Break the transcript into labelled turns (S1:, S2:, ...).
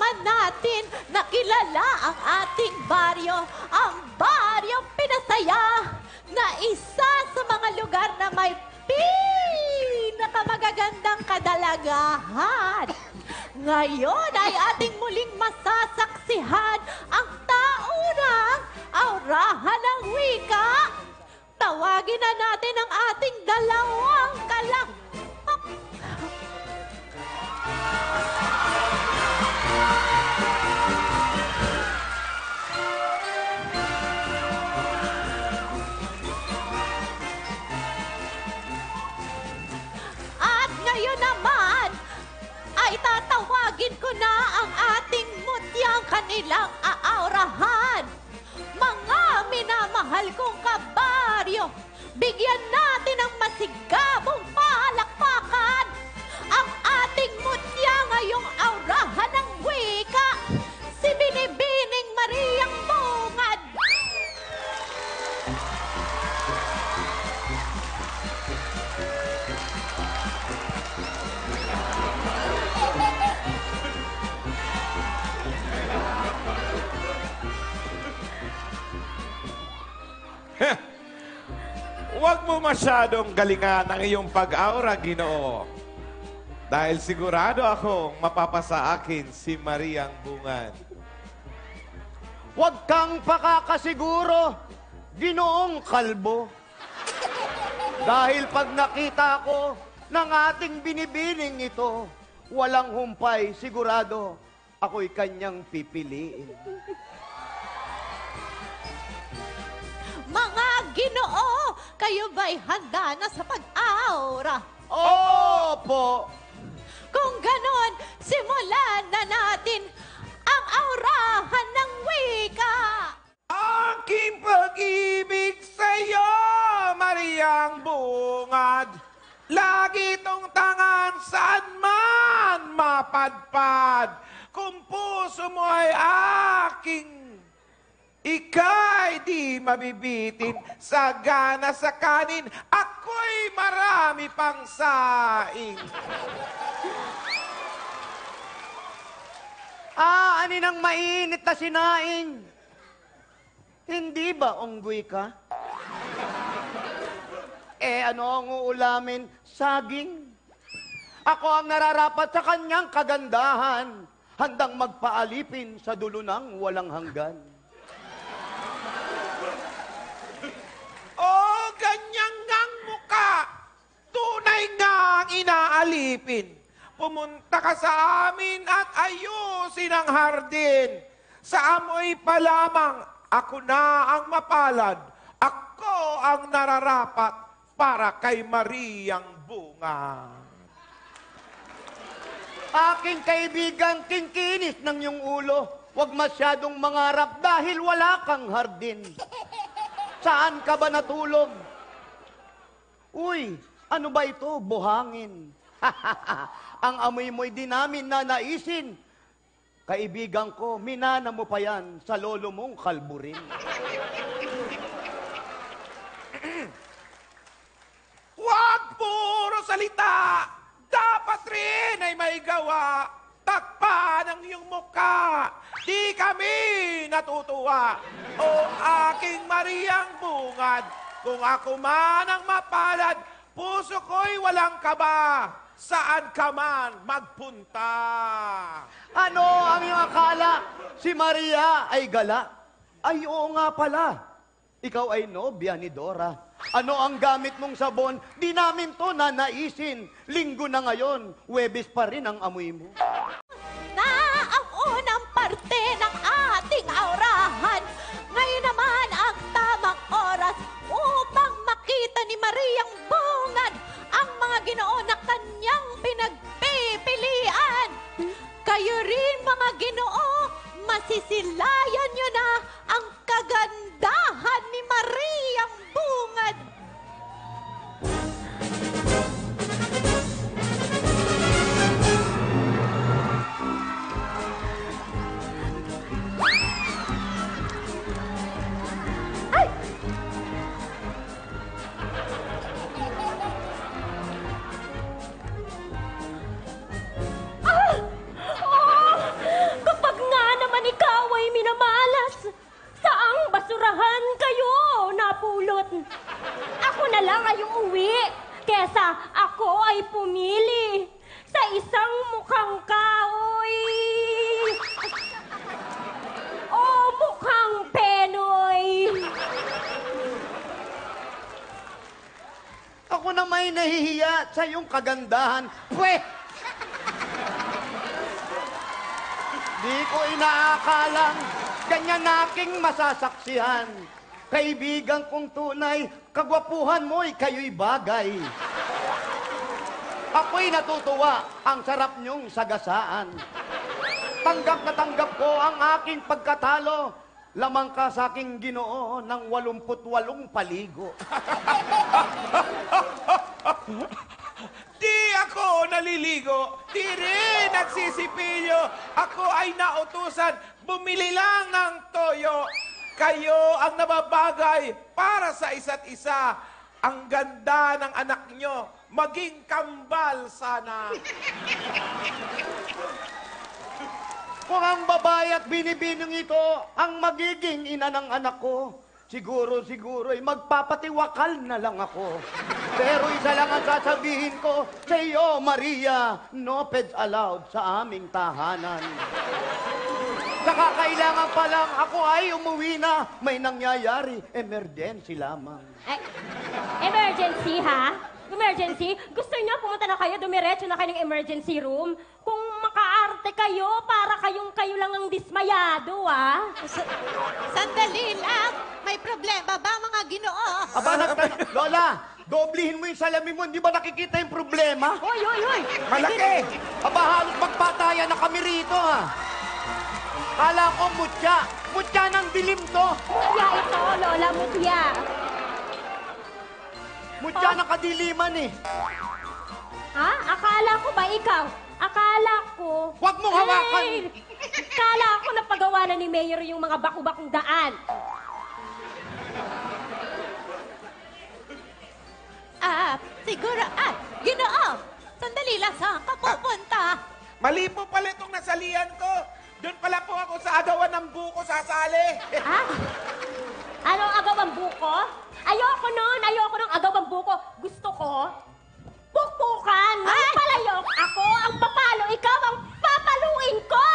S1: naman natin na kilala ang ating baryo, ang baryong Pinasaya, na isa sa mga lugar na may pinakamagagandang kadalagahan. Ngayon ay ating muling masasaksihan ang taunang aurahan ng wika. Tawagin na natin ang ating dalawang kalak. At ngayon naman ay tatawagin ko na ang ating mutyang kanilang aaurahan. Mga minamahal kong kabaryo, bigyan natin ng masigabong palakpakan ang ating mutya ngayong aurahan ng wika, si Binibining Mariang Bungad.
S2: Huwag mo masyadong galingan ang iyong pag-aura, Ginoo. Dahil sigurado akong mapapasa akin si Mariang Bungad.
S3: Huwag kang pakakasiguro, Ginoong Kalbo. Dahil pag nakita ko ng ating binibining ito, walang humpay, sigurado ako'y kanyang pipiliin.
S1: Mga Ginoo, kayo ba'y handa na sa pag-aura?
S3: Opo!
S1: Kung ganon, simulan na natin ang aurahan ng wika.
S2: Aking pag-ibig sa'yo, Mariang Bungad, lagi itong tangan saan man mapadpad. Kung puso mo ay aking, ika'y di mabibitin, sagana sa kanin, ako'y marami pang saing.
S3: Aninang mainit na sinaing. Hindi ba unggoy ka? Ano ang uulamin? Saging. Ako ang nararapat sa kanyang kagandahan, handang magpaalipin sa dulo ng walang hanggan.
S2: Oh, ganyan ngang muka. Tunay nga ang inaalipin. Pumunta ka sa amin at ayusin ang hardin. Sa amoy pa lamang, ako na ang mapalad. Ako ang nararapat para kay Mariang Bungad.
S3: Aking kaibigang kingkinis ng iyong ulo. Huwag masyadong mangarap dahil wala kang hardin. Saan ka ba natulog? Uy, ano ba ito? Buhangin. Ang amoy mo'y di namin nanaisin. Kaibigan ko, minana mo pa yan sa lolo mong kalburin.
S2: Huwag puro salita! Dapat rin ay may gawa. Takpan ang iyong muka. Di kami natutuwa. O aking Mariang Bungad, kung ako man ang mapalad, puso ko'y walang kaba. Saan ka man magpunta?
S3: Ano ang iyong akala? Si Maria ay gala? Ay, oo nga pala. Ikaw ay nobya ni Dora. Ano ang gamit mong sabon? Di namin to nanaisin. Linggo na ngayon, Huwebes pa rin ang amoy mo.
S1: Na ang unang parte ng ating aurahan. Ngayon naman ang tamang oras upang makita ni Mariang Bungad ang mga Ginoo na kanyang pinagpipilian. Kayo rin, mga Ginoo, masisilayan nyo na ang kagandahan ni Mariang Bungad.
S3: nahihiya sa iyong kagandahan. Pwe! Di ko inaakalang ganyan aking masasaksihan. Kaibigan kong tunay, kagwapuhan mo'y kayo'y bagay. Ako'y natutuwa, ang sarap niyong sagasaan. Tanggap na tanggap ko ang aking pagkatalo. Lamang ka sa aking Ginoo ng 88 paligo.
S2: Di ako naliligo, di rin nagsisipilyo. Ako ay nautusan, bumili lang ng toyo. Kayo ang nababagay para sa isa't isa. Ang ganda ng anak nyo, maging kambal sana.
S3: Kung ang babae at binibinong ito ang magiging ina ng anak ko, siguro ay magpapatiwakal na lang ako. Pero isa lang ang sasabihin ko sa iyo, Maria, no pets allowed sa aming tahanan. Nakakailangan pa lang ako ay umuwi na. May nangyayari, emergency lamang.
S4: Ay, emergency, ha? Emergency? Gusto niyo pumunta na kayo, dumiretso na kayo ng emergency room? Kung makaarte kayo, para kayo lang ang dismayado, ha?
S1: Sandali lang. May problema ba, mga Ginoo?
S3: Aba, Lola, doblihin mo yung salamin mo. Hindi ba nakikita yung problema?
S4: Hoy, hoy, hoy!
S2: Malaki!
S3: Aba, halos magpatayan na kami rito, ha? Kala ko mutya. Mutya ng dilim to.
S4: Mutya ito, Lola, mutya.
S3: Mutya ng kadiliman, eh.
S4: Ha? Akala ko ba ikaw? Akala ko...
S3: Huwag mong hawakan.
S4: Ay, akala ko napagawa na ni Mayor yung mga baku-bakong daan.
S1: Siguro, Ginoo, sandali lang, saan ka pupunta?
S2: Mali po pala itong nasalihan ko. Doon pala po ako sa agawan ng buko sasali.
S4: Ha? Anong agawang buko? Ayoko nun. Ayoko ng agawang buko. Gusto ko, pukpukan. Ang palayok. Ako ang papalo. Ikaw ang papaluin ko.